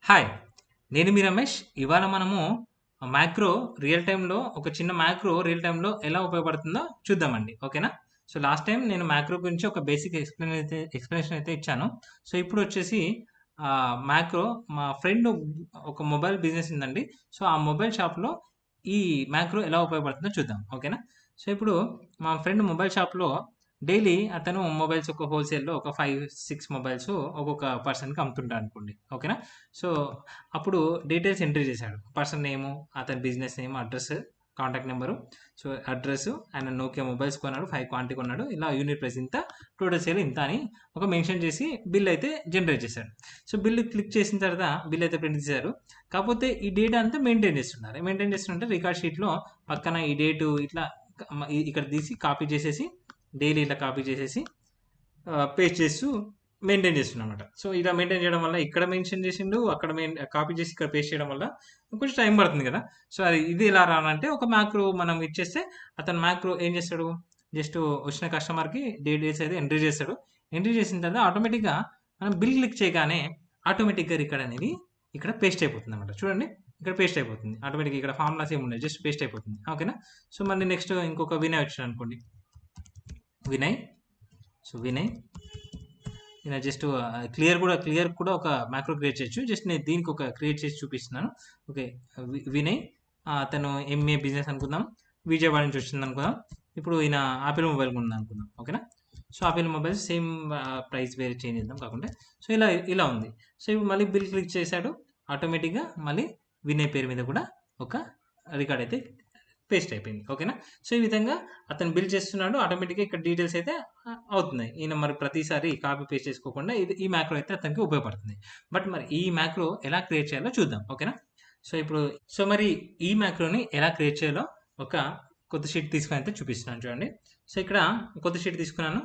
Hi! నేను మీ రమేష్. ఇవాళ మనము మ్యాక్రో ఒక చిన్న మ్యాక్రో రియల్ టైమ్‌లో ఎలా ఉపయోగపడుతుందో చూద్దామండి. ఓకేనా? సో, లాస్ట్ టైమ్ నేను మ్యాక్రో గురించి ఒక బేసిక్ ఎక్స్‌ప్లనేషన్ అయితే ఇచ్చాను. సో, ఇప్పుడొచ్చేసి మ్యాక్రో మా ఫ్రెండ్ ఒక మొబైల్ బిజినెస్ ఉందండి. సో, ఆ మొబైల్ షాప్‌లో ఈ మ్యాక్రో ఎలా ఉపయోగపడుతుందో చూద్దాం. ఓకేనా? సో, ఇప్పుడు మా ఫ్రెండ్ మొబైల్ షాప్‌లో డైలీ అతను మొబైల్స్ ఒక హోల్‌సేల్‌లో ఒక 5, 6 మొబైల్స్ ఒక్కొక్క పర్సన్‌కి అమ్ముతుంటాడనుకోండి. ఓకేనా? సో, అప్పుడు డీటెయిల్స్ ఎంట్రీ చేశాడు. పర్సన్ నేము, అతని business name, address, contact number. So, address ఆయన నోకియా మొబైల్స్ కొన్నాడు. 5 క్వాంటిటీ కొన్నాడు. ఇలా యూనిట్ ప్రైస్ ఇంత, టోటల్ సేల్ ఇంత అని ఒక మెన్షన్ చేసి బిల్ అయితే జనరేట్ చేశాడు. సో, బిల్ క్లిక్ చేసిన తర్వాత బిల్ అయితే ప్రింట్ చేశారు. కాకపోతే ఈ డేటా అంతా మెయింటైన్ చేస్తున్నారు. మెయింటైన్ చేస్తుంటే రికార్డ్ షీట్‌లో పక్కన ఈ డేటు ఇట్లా ఇక్కడ తీసి కాపీ చేసేసి డైలీ ఇట్లా కాపీ చేసేసి పేస్ట్ చేస్తూ మెయింటైన్ చేస్తున్నమాట. సో, ఇలా మెయింటైన్ చేయడం వల్ల ఇక్కడ మెన్షన్ చేసిండు, అక్కడ కాపీ చేసి ఇక్కడ పేస్ట్ చేయడం వల్ల కొంచెం టైం పడుతుంది కదా! సో, ఇది ఎలా రావాలంటే ఒక మ్యాక్రో మనం ఇచ్చేస్తే అతను మ్యాక్రో ఏం చేస్తాడు? జస్ట్ వచ్చిన కస్టమర్‌కి డీటెయిల్స్ అయితే ఎంట్రీ చేస్తాడు. ఎంట్రీ చేసిన తర్వాత ఆటోమేటిక్‌గా మనం బిల్ క్లిక్ చేయగానే ఆటోమేటిక్‌గా రికార్డ్ అనేది ఇక్కడ పేస్ట్ అయిపోతుందన్నమాట. చూడండి ఇక్కడ పేస్ట్ అయిపోతుంది. ఆటోమేటిక్‌గా ఇక్కడ ఫార్ములాస్ ఏమి ఉండవు. జస్ట్ పేస్ట్ అయిపోతుంది. ఓకేనా? సో, మళ్ళీ నెక్స్ట్ ఇంకొక వినయ్ వచ్చాడనుకోండి. వినయ్. సో, వినయ్ ఇలా జస్ట్ క్లియర్ కూడా ఒక మ్యాక్రో క్రియేట్ చేయొచ్చు. జస్ట్ నేను దీనికి ఒక క్రియేట్ చేసి చూపిస్తున్నాను. ఓకే. వినయ్ అతను ఎంఏ బిజినెస్ అనుకుందాం. విజయవాడ నుంచి వచ్చింది అనుకుందాం. ఇప్పుడు ఈయన ఆపిల్ మొబైల్ కొన్నాను అనుకుందాం. ఓకేనా? So, apple mobiles same price వేరే చేంజ్ చేద్దాం కాకుండా. సో, ఇలా ఉంది. సో, ఇప్పుడు మళ్ళీ బిల్ క్లిక్ చేశాడు. ఆటోమేటిక్‌గా మళ్ళీ వినయ్ పేరు మీద కూడా ఒక రికార్డ్ అయితే పేస్ట్ అయిపోయింది. ఓకేనా? సో, ఈ విధంగా అతను బిల్ చేస్తున్నాడు. ఆటోమేటిక్‌గా ఇక్కడ డీటెయిల్స్ అయితే అవుతున్నాయి. ఈయన మరి ప్రతిసారి కాపీ పేస్ట్ చేసుకోకుండా ఈ మ్యాక్రో అయితే అతనికి ఉపయోగపడుతుంది. బట్ మరి ఈ మ్యాక్రో ఎలా క్రియేట్ చేయాలో చూద్దాం. ఓకేనా? సో మరి ఈ మ్యాక్రోని ఎలా క్రియేట్ చేయాలో ఒక కొత్త షీట్ తీసుకొని అయితే చూపిస్తున్నాను చూడండి. సో, ఇక్కడ కొత్త షీట్ తీసుకున్నాను.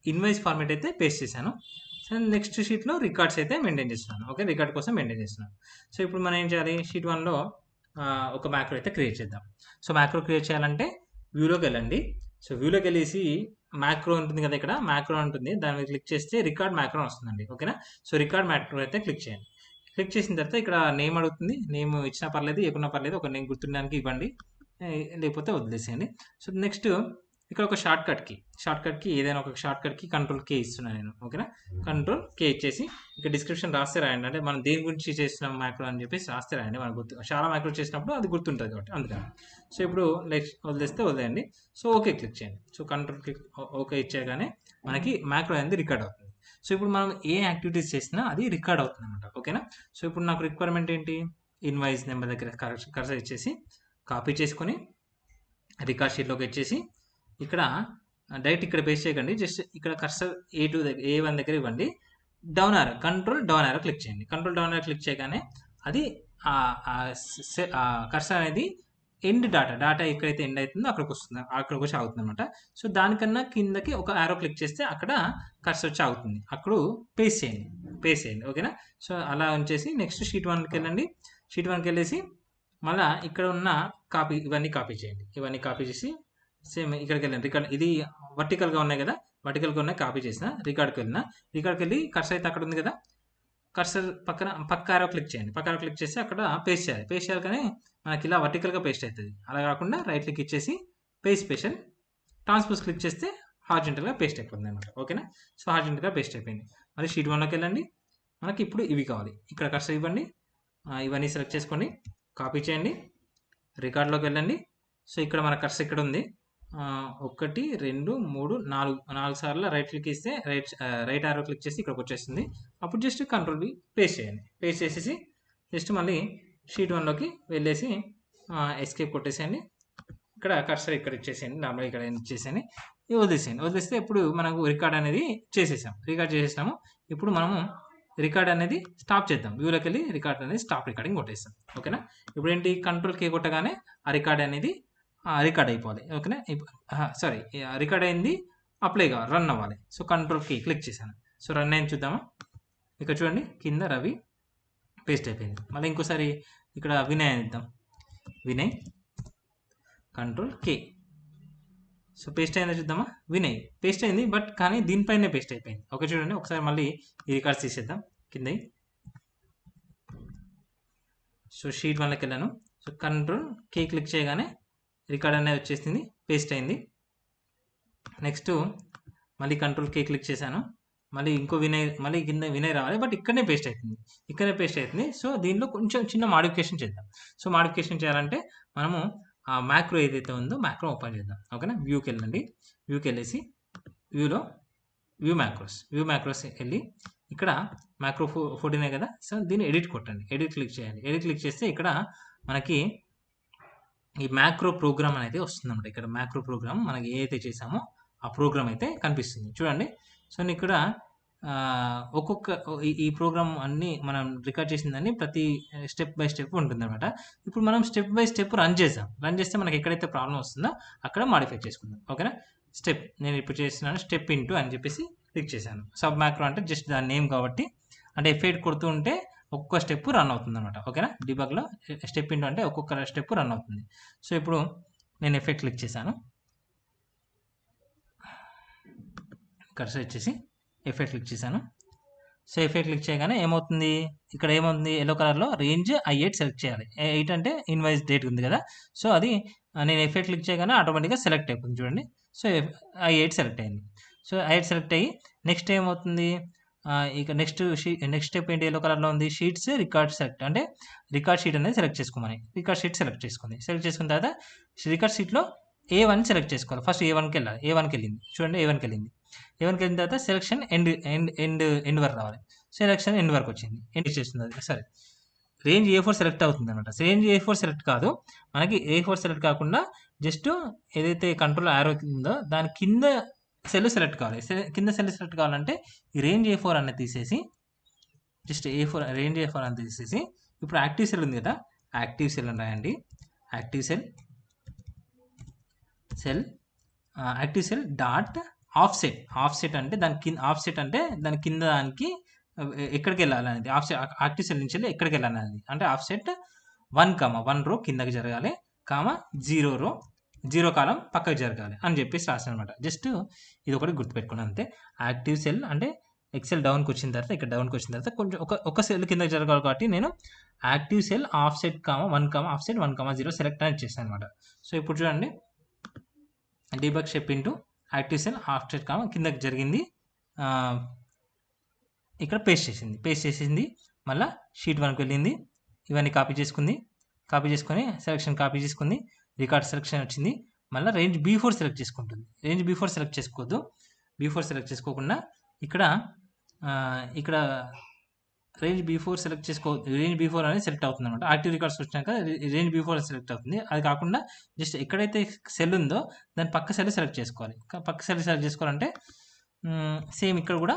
ఇన్వాయిస్ ఫార్మాట్ అయితే పేస్ట్ చేశాను. సో, నెక్స్ట్ షీట్‌లో రికార్డ్స్ అయితే మెయింటైన్ చేస్తున్నాను. ఓకే. రికార్డ్ కోసం మెయింటైన్ చేస్తున్నాను. సో, ఇప్పుడు మనం ఏం చేయాలి? షీట్ 1లో ఒక మ్యాక్రో అయితే క్రియేట్ చేద్దాం. సో, మ్యాక్రో క్రియేట్ చేయాలంటే వ్యూలోకెళ్ళండి. సో, వ్యూలోకెళ్ళేసి మ్యాక్రో ఉంటుంది కదా! ఇక్కడ మ్యాక్రో ఉంటుంది. దాని మీద క్లిక్ చేస్తే రికార్డ్ మ్యాక్రో అని వస్తుందండి. ఓకేనా? సో, రికార్డ్ మ్యాక్రో అయితే క్లిక్ చేయండి. క్లిక్ చేసిన తర్వాత ఇక్కడ నేమ్ అడుగుతుంది. నేమ్ ఇచ్చినా పర్లేదు, ఇవ్వకున్నా పర్లేదు. ఒక నేమ్ గుర్తుండడానికి ఇవ్వండి. లేకపోతే వదిలేసేయండి. సో, నెక్స్ట్ ఇక్కడ ఒక షార్ట్‌కట్‌కి ఏదైనా ఒక షార్ట్‌కట్‌కి కంట్రోల్ కే ఇస్తున్నాను నేను. ఓకేనా? కంట్రోల్ కే ఇచ్చేసి ఇక్కడ డిస్క్రిప్షన్ రాస్తే రాయండి. అంటే మనం దేని గురించి చేస్తున్నాం మ్యాక్రో అని చెప్పేసి రాస్తే రాయండి. మనకు చాలా మ్యాక్రో చేసినప్పుడు అది గుర్తుంటది కాబట్టి అందుకని. సో, ఇప్పుడు నెక్స్ట్ వదిలేస్తే వదిలేయండి. సో, ఓకే క్లిక్ చేయండి. సో, కంట్రోల్ క్లిక్ ఓకే ఇచ్చేయగానే మనకి మ్యాక్రో అనేది రికార్డ్ అవుతుంది. సో, ఇప్పుడు మనం ఏ యాక్టివిటీస్ చేసినా అది రికార్డ్ అవుతుందన్నమాట. ఓకేనా? సో, ఇప్పుడు నాకు రిక్వైర్మెంట్ ఏంటి? ఇన్వాయిస్ నెంబర్ దగ్గర కర్సర్ ఇచ్చేసి కాపీ చేసుకొని రికార్డ్ షీట్‌లోకి ఇచ్చేసి ఇక్కడ డైరెక్ట్ ఇక్కడ పేస్ట్ చేయకండి. జస్ట్ ఇక్కడ కర్సర్ A1 దగ్గర ఇవ్వండి. కంట్రోల్ డౌన్ యారో క్లిక్ చేయండి. కంట్రోల్ డౌన్ యారో క్లిక్ చేయగానే అది కర్సర్ అనేది డేటా ఎక్కడైతే ఎండ్ అవుతుందో అక్కడికి వచ్చి ఆగుతుందన్నమాట. సో, దానికన్నా కిందకి ఒక యారో క్లిక్ చేస్తే అక్కడ కర్సర్ వచ్చి ఆగుతుంది. అప్పుడు పేస్ట్ చేయండి. ఓకేనా? సో, అలా ఉంచేసి నెక్స్ట్ షీట్ 1కి వెళ్ళండి. షీట్ 1కి వెళ్ళేసి మళ్ళా ఇక్కడ ఉన్న ఇవన్నీ కాపీ చేయండి. ఇవన్నీ కాపీ చేసి సేమ్ ఇక్కడికి వెళ్ళండి. ఇది వర్టికల్‌గా ఉన్నాయి కదా! వర్టికల్‌గా ఉన్నాయి కాపీ చేసిన. రికార్డ్‌కి వెళ్ళి కర్సర్ అయితే అక్కడ ఉంది కదా! కర్సర్ పక్క యారో క్లిక్ చేయండి. పక్క యారో క్లిక్ చేసి అక్కడ పేస్ట్ చేయాలి. పేస్ట్ చేయాలి కానీ మనకి ఇలా వర్టికల్‌గా పేస్ట్ అవుతది. అలా కాకుండా రైట్ క్లిక్ ఇచ్చేసి పేస్ట్ స్పెషల్ ట్రాన్స్‌పోజ్ క్లిక్ చేస్తే హారిజాంటల్‌గా పేస్ట్ అయిపోతుందన్నమాట. ఓకేనా? సో, హారిజాంటల్‌గా పేస్ట్ అయిపోయింది. మళ్ళీ షీట్ 1లోకి వెళ్ళండి. మనకి ఇప్పుడు ఇవి కావాలి. ఇక్కడ కర్సర్ ఇవ్వండి. ఇవన్నీ సెలెక్ట్ చేసుకోండి. కాపీ చేయండి. రికార్డ్‌లోకి వెళ్ళండి. సో, ఇక్కడ మన కర్సర్ ఇక్కడ ఉంది. 1, 2, 3, 4 సార్లు రైట్ క్లిక్ ఇస్తే రైట్ యారో క్లిక్ చేసి ఇక్కడికి వచ్చేస్తుంది. అప్పుడు జస్ట్ కంట్రోల్ వి పేస్ట్ చేయండి. పేస్ట్ చేసేసి జస్ట్ మళ్ళీ షీట్ 1లోకి వెళ్ళేసి ఎస్కేప్ కొట్టేసేయండి. ఇక్కడ కర్సర్ ఇక్కడ ఇచ్చేసేయండి. నార్మల్‌గా ఇక్కడ ఇచ్చేసేయండి. వదిలేసేయండి. వదిలేస్తే ఇప్పుడు మనకు రికార్డ్ అనేది రికార్డ్ చేసేసాము. ఇప్పుడు మనము రికార్డ్ అనేది స్టాప్ చేద్దాం. వ్యూలోకి వెళ్ళి రికార్డ్ అనేది స్టాప్ రికార్డింగ్ కొట్టేస్తాం. ఓకేనా? ఇప్పుడు ఏంటి కంట్రోల్ కే కొట్టగానే ఆ రికార్డ్ అనేది రికార్డ్ అయిపోవాలి. ఓకేనా? సారీ రికార్డ్ అయింది. అప్లై కావాలి. రన్ అవ్వాలి. సో, కంట్రోల్ కే క్లిక్ చేశాను. సో, రన్ అయింది చూద్దామా? ఇక్కడ చూడండి కింద రవి పేస్ట్ అయిపోయింది. మళ్ళీ ఇంకోసారి ఇక్కడ వినయ్ అని ఇద్దాం. Vinay control K. So, paste అయిందో చూద్దామా? వినయ్ పేస్ట్ అయింది. బట్ కానీ దీనిపైనే పేస్ట్ అయిపోయింది. ఓకే చూడండి ఒకసారి మళ్ళీ ఈ రికార్డ్స్ తీసేద్దాం కిందయి. సో షీట్ 1లోకి వెళ్ళాను. సో కంట్రోల్ కే క్లిక్ చేయగానే రికార్డ్ అనేది వచ్చేసింది, పేస్ట్ అయింది. నెక్స్ట్ మళ్ళీ కంట్రోల్ కే క్లిక్ చేశాను. మళ్ళీ ఇంకో మళ్ళీ కింద వినయ్ రావాలి, బట్ ఇక్కడనే పేస్ట్ అవుతుంది. సో దీనిలో కొంచెం చిన్న మాడిఫికేషన్ చేద్దాం. సో మాడిఫికేషన్ చేయాలంటే మనము ఆ మ్యాక్రో ఏదైతే ఉందో మ్యాక్రో ఓపెన్ చేద్దాం. ఓకేనా, వ్యూకి వెళ్ళండి. వ్యూకి వెళ్ళేసి వ్యూలో వ్యూ మ్యాక్రోస్ వెళ్ళి ఇక్కడ మ్యాక్రో 14 కదా. సో దీన్ని ఎడిట్ కొట్టండి, ఎడిట్ క్లిక్ చేయండి. ఎడిట్ క్లిక్ చేస్తే ఇక్కడ మనకి ఈ మ్యాక్రో ప్రోగ్రామ్ అనేది వస్తుందన్నమాట. ఇక్కడ మ్యాక్రో ప్రోగ్రామ్ మనకి ఏదైతే చేసామో ఆ ప్రోగ్రామ్ అయితే కనిపిస్తుంది చూడండి. సో ఇక్కడ ఒక్కొక్క ఈ ప్రోగ్రామ్ అన్ని మనం రికార్డ్ చేసిందని ప్రతి స్టెప్ బై స్టెప్ ఉంటుందన్నమాట. ఇప్పుడు మనం స్టెప్ బై స్టెప్ రన్ చేస్తే మనకి ఎక్కడైతే ప్రాబ్లం వస్తుందో అక్కడ మాడిఫై చేసుకుందాం. ఓకేనా, నేను ఇప్పుడు చేస్తున్నాను స్టెప్ ఇంటూ అని చెప్పేసి క్లిక్ చేశాను. సబ్ మ్యాక్రో అంటే జస్ట్ దాని నేమ్ కాబట్టి, అంటే F8 కొడుతూ ఉంటే ఒక్కొక్క స్టెప్ రన్ అవుతుంది అనమాట. ఓకేనా, డిబగ్లో స్టెప్ ఇంటూ అంటే ఒక్కొక్క స్టెప్ రన్ అవుతుంది. సో ఇప్పుడు నేను F8 క్లిక్ చేశాను. కర్సర్ వచ్చేసి F8 క్లిక్ చేశాను. సో F8 క్లిక్ చేయగానే ఏమవుతుంది, ఇక్కడ ఏమవుతుంది, ఎల్లో కలర్లో రేంజ్ I8 సెలెక్ట్ చేయాలి. 8 అంటే ఇన్వాయిస్ డేట్ ఉంది కదా. సో అది నేను F8 క్లిక్ చేయగానే ఆటోమేటిక్గా సెలెక్ట్ అయిపోతుంది చూడండి. సో I8 సెలెక్ట్ అయింది. సో I8 సెలెక్ట్ అయ్యి నెక్స్ట్ ఏమవుతుంది, ఇక నెక్స్ట్ స్టెప్ ఏంటి, ఎల్లో కలర్లో ఉంది షీట్స్ రికార్డ్ సెలెక్ట్, అంటే రికార్డ్ షీట్ అనేది సెలెక్ట్ చేసుకోమని. రికార్డ్ షీట్ సెలెక్ట్ చేసుకున్న తర్వాత రికార్డ్ షీట్లో A1 సెలెక్ట్ చేసుకోవాలి. ఫస్ట్ A1కి వెళ్ళాలి. A1కి వెళ్ళింది చూడండి, A1కి వెళ్ళిన తర్వాత సెలెక్షన్ ఎండ్ వరకు రావాలి. సెలెక్షన్ ఎండ్ వరకు వచ్చింది, ఎండ్ చేస్తుంది అది. సరే, రేంజ్ A4 సెలెక్ట్ అవుతుంది అనమాట. రేంజ్ A4 సెలెక్ట్ కాదు, మనకి A4 సెలెక్ట్ కాకుండా జస్ట్ ఏదైతే కంట్రోల్ యారో ఉందో దాని కింద సెల్ సెలెక్ట్ కావాలి. కింద సెల్ సెలెక్ట్ కావాలంటే ఈ రేంజ్ A4 అనేది తీసేసి, జస్ట్ రేంజ్ A4 అని తీసేసి, ఇప్పుడు యాక్టివ్ సెల్ ఉంది కదా, యాక్టివ్ సెల్ అని రాయండి. యాక్టివ్ సెల్ డాట్ ఆఫ్సెట్ అంటే దాని కింద, ఆఫ్సెట్ అంటే దాని కింద దానికి ఎక్కడికి వెళ్ళాలి అనేది, యాక్టివ్ సెల్ నుంచి ఎక్కడికి వెళ్ళాలి అనేది, అంటే ఆఫ్సెట్ 1 రో కిందకి జరగాలి, 0 కాలం పక్కకి జరగాలి అని చెప్పేసి రాసాను అనమాట. జస్ట్ ఇది ఒకటి గుర్తుపెట్టుకోండి అంతే. యాక్టివ్ సెల్ అంటే ఎక్సెల్ డౌన్కి వచ్చిన తర్వాత, ఇక్కడ డౌన్కి వచ్చిన తర్వాత కొంచెం ఒక సెల్ కిందకి జరగాలి కాబట్టి నేను active cell offset 1 offset 1 0 select అనేది చేశాను అనమాట. సో ఇప్పుడు చూడండి, debug step into active cell offset కిందకి జరిగింది, ఇక్కడ పేస్ట్ చేసింది. మళ్ళీ షీట్ 1కి వెళ్ళింది, ఇవన్నీ కాపీ చేసుకొని సెలెక్షన్ కాపీ చేసుకుంది, రికార్డ్ సెలెక్షన్ వచ్చింది. మళ్ళీ రేంజ్ B4 సెలెక్ట్ చేసుకుంటుంది. రేంజ్ B4 సెలెక్ట్ చేసుకోవద్దు. B4 సెలెక్ట్ చేసుకోకుండా ఇక్కడ రేంజ్ B4 రేంజ్ B4 అనేది సెలెక్ట్ అవుతుంది అనమాట. యాక్టివ్ రికార్డ్స్ వచ్చినాక రేంజ్ B4 సెలెక్ట్ అవుతుంది. అది కాకుండా జస్ట్ ఎక్కడైతే సెల్ ఉందో దాని పక్క సెల్ సెలెక్ట్ చేసుకోవాలి. పక్క సెల్ సెలెక్ట్ చేసుకోవాలంటే సేమ్ ఇక్కడ కూడా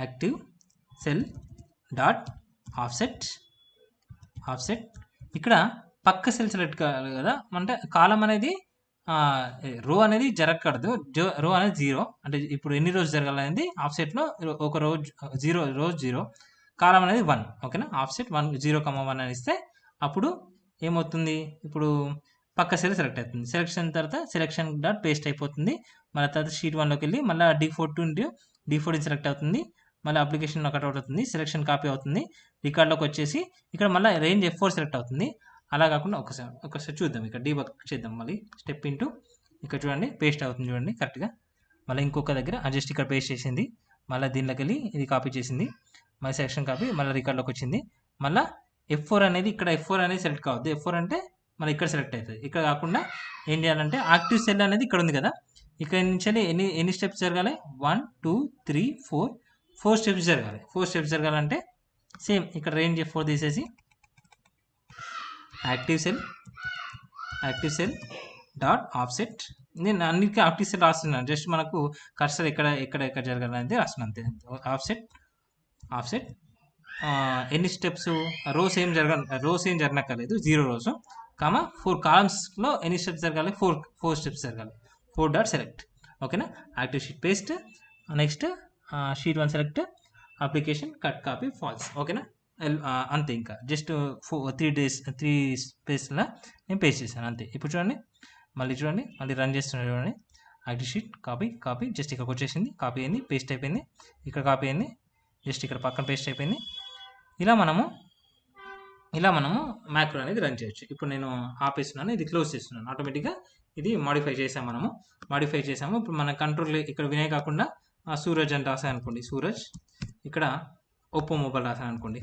యాక్టివ్ సెల్ డాట్ ఆఫ్సెట్ ఇక్కడ పక్క సెల్ సెలెక్ట్ కావాలి కదా, అంటే కాలం అనేది రో అనేది జరగకూడదు. రో అనేది 0, అంటే ఇప్పుడు ఎన్ని రోజు జరగాలనేది ఆఫ్సెట్లో ఒక రోజు 0 కాలం అనేది 1. ఓకేనా, ఆఫ్సెట్ 0,1 అని ఇస్తే అప్పుడు ఏమవుతుంది, ఇప్పుడు పక్క సెల్ సెలెక్ట్ అవుతుంది. సెలెక్షన్ తర్వాత సెలెక్షన్ డాట్ పేస్ట్ అయిపోతుంది. మళ్ళీ తర్వాత షీట్ 1లోకి వెళ్ళి మళ్ళీ D4 సెలెక్ట్ అవుతుంది. మళ్ళీ అప్లికేషన్ ఒకటి అవుతుంది, సెలెక్షన్ కాపీ అవుతుంది. రికార్డ్లోకి వచ్చేసి ఇక్కడ మళ్ళీ రేంజ్ F4 సెలెక్ట్ అవుతుంది. అలా కాకుండా ఒకసారి చూద్దాం, ఇక్కడ డీబగ్ చేద్దాం. మళ్ళీ స్టెప్ ఇంటూ ఇక్కడ చూడండి, పేస్ట్ అవుతుంది చూడండి కరెక్ట్గా. మళ్ళీ ఇంకొక దగ్గర జస్ట్ ఇక్కడ పేస్ట్ చేసింది. మళ్ళీ దీనిలోకి వెళ్ళి ఇది కాపీ చేసింది, మళ్ళీ సెలెక్షన్ కాపీ, మళ్ళీ రికార్డ్లోకి వచ్చింది. మళ్ళీ F4 అనేది ఇక్కడ F4 అనేది సెలెక్ట్ కావద్దు. F4 అంటే మళ్ళీ ఇక్కడ సెలెక్ట్ అవుతుంది. ఇక్కడ కాకుండా ఏం చేయాలంటే యాక్టివ్ సెల్ అనేది ఇక్కడ ఉంది కదా, ఇక్కడ నుంచి ఎన్ని స్టెప్స్ జరగాలి, 1 2 3 4 స్టెప్స్ జరగాలి. 4 స్టెప్స్ జరగాలంటే సేమ్ ఇక్కడ రేంజ్ F4 తీసేసి యాక్టివ్ సెల్ డాట్ ఆఫ్సెట్, నేను అన్నిటికీ యాక్టివ్ సెల్ రాస్తున్నాను. జస్ట్ మనకు కర్సర్ ఎక్కడ జరగాలనేది రాస్తున్నాను అంతే. ఆఫ్సెట్ ఎన్ని స్టెప్స్, రోస్ ఏం జరగనక్కర్లేదు, 0 రోజు 4 కాలమ్స్లో ఎన్ని స్టెప్స్ జరగాలి, 4 స్టెప్స్ జరగాలి. 4 డాట్ సెలెక్ట్. ఓకేనా, active sheet paste, next sheet 1 select, application cut copy false. ఓకేనా, అంతే. ఇంకా జస్ట్ 3 స్పేస్లో నేను పేస్ట్ చేశాను అంతే. ఇప్పుడు చూడండి, మళ్ళీ రన్ చేస్తున్నాను చూడండి. యాక్టివ్ షీట్ కాపీ జస్ట్ ఇక్కడికి వచ్చేసింది, కాపీ అయింది, పేస్ట్ అయిపోయింది, ఇక్కడ కాపీ అయింది, జస్ట్ ఇక్కడ పక్కన పేస్ట్ అయిపోయింది. ఇలా మనము మ్యాక్రో అనేది రన్ చేయొచ్చు. ఇప్పుడు నేను ఆపేస్తున్నాను, ఇది క్లోజ్ చేస్తున్నాను. ఆటోమేటిక్గా ఇది మాడిఫై చేసాము. ఇప్పుడు మన కంట్రోల్ ఇక్కడ వినయ్ కాకుండా సూరజ్ అని రాసాను అనుకోండి, సూరజ్. ఇక్కడ ఒప్పో మొబైల్ రాసాను అనుకోండి.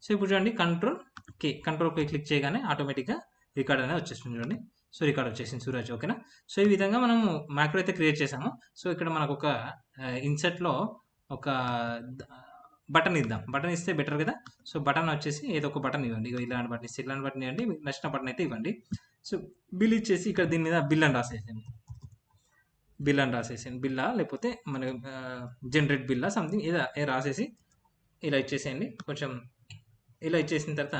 సో ఇప్పుడు చూడండి, కంట్రోల్ కే క్లిక్ చేయగానే ఆటోమేటిక్గా రికార్డ్ అనేది వచ్చేస్తుంది. చూడండి, సో రికార్డ్ వచ్చేసింది సూరజ్. ఓకేనా. సో ఈ విధంగా మనము మ్యాక్రో అయితే క్రియేట్ చేసాము. సో ఇక్కడ మనకు ఒక ఇన్సర్ట్లో ఒక బటన్ ఇద్దాం. బటన్ ఇస్తే బెటర్ కదా. సో బటన్ వచ్చేసి ఏదో ఒక బటన్ ఇవ్వండి. ఇలాంటి బటన్ ఇస్తే ఇలాంటి బటన్ ఇవ్వండి, మీకు నచ్చిన బటన్ అయితే ఇవ్వండి. సో బిల్ ఇచ్చేసి ఇక్కడ దీని మీద బిల్ అని రాసేసాను. బిల్లా లేకపోతే మన జనరేట్ బిల్లా సంథింగ్ ఏదో రాసేసి ఇలా ఇచ్చేసేయండి. కొంచెం ఇలా ఇచ్చేసిన తర్వాత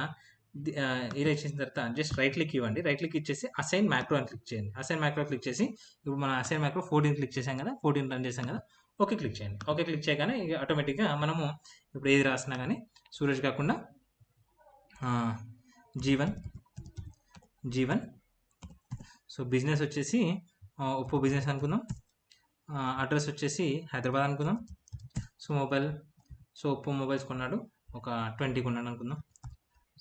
జస్ట్ రైట్ క్లిక్ ఇవ్వండి. రైట్ క్లిక్ ఇచ్చేసి అసైన్ మ్యాక్రో అని క్లిక్ చేయండి. అసైన్ మ్యాక్రో క్లిక్ చేసి ఇప్పుడు మన అసైన్ మ్యాక్రో 14 క్లిక్ చేసాం కదా, 14 రన్ చేసాం కదా. ఓకే క్లిక్ చేయండి. ఓకే క్లిక్ చేయగానే ఆటోమేటిక్గా మనము ఇప్పుడు ఏది రాసినా కానీ సూరజ్ కాకుండా జీవన్. సో బిజినెస్ వచ్చేసి ఒప్పో బిజినెస్ అనుకుందాం. అడ్రస్ వచ్చేసి హైదరాబాద్ అనుకుందాం. సో ఒప్పో మొబైల్స్ కొన్నాడు, ఒక 20 కొన్నాడు అనుకుందాం.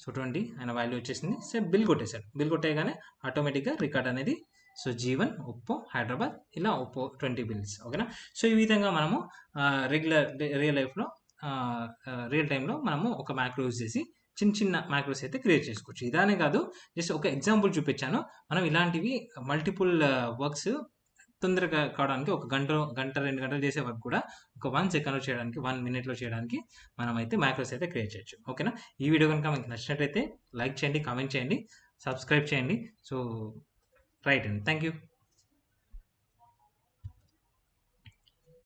సో 20 ఆయన వాల్యూ వచ్చేసింది. సో బిల్ కొట్టేశాడు. బిల్ కొట్టేయగానే ఆటోమేటిక్గా రికార్డ్ అనేది సో జీవన్ ఒప్పో హైదరాబాద్, ఇలా ఒప్పో 20 బిల్స్. ఓకేనా. సో ఈ విధంగా మనము రియల్ లైఫ్లో రియల్ టైంలో మనము ఒక మ్యాక్రో యూజ్ చేసి చిన్న మ్యాక్రోస్ అయితే క్రియేట్ చేసుకోవచ్చు. ఇదానే కాదు, జస్ట్ ఒక ఎగ్జాంపుల్ చూపించాను. మనం ఇలాంటివి మల్టిపుల్ వర్క్స్ తొందరగా కావడానికి ఒక గంట 2 గంటలు చేసే వర్క్ కూడా ఒక 1 సెకండ్లో చేయడానికి, 1 మినిట్లో చేయడానికి మనం అయితే మ్యాక్రోస్ అయితే క్రియేట్ చేయొచ్చు. ఓకేనా. ఈ వీడియో కనుక మీకు నచ్చినట్లయితే లైక్ చేయండి, కామెంట్ చేయండి, సబ్స్క్రైబ్ చేయండి. సో రైట్ అండి, థ్యాంక్ యూ.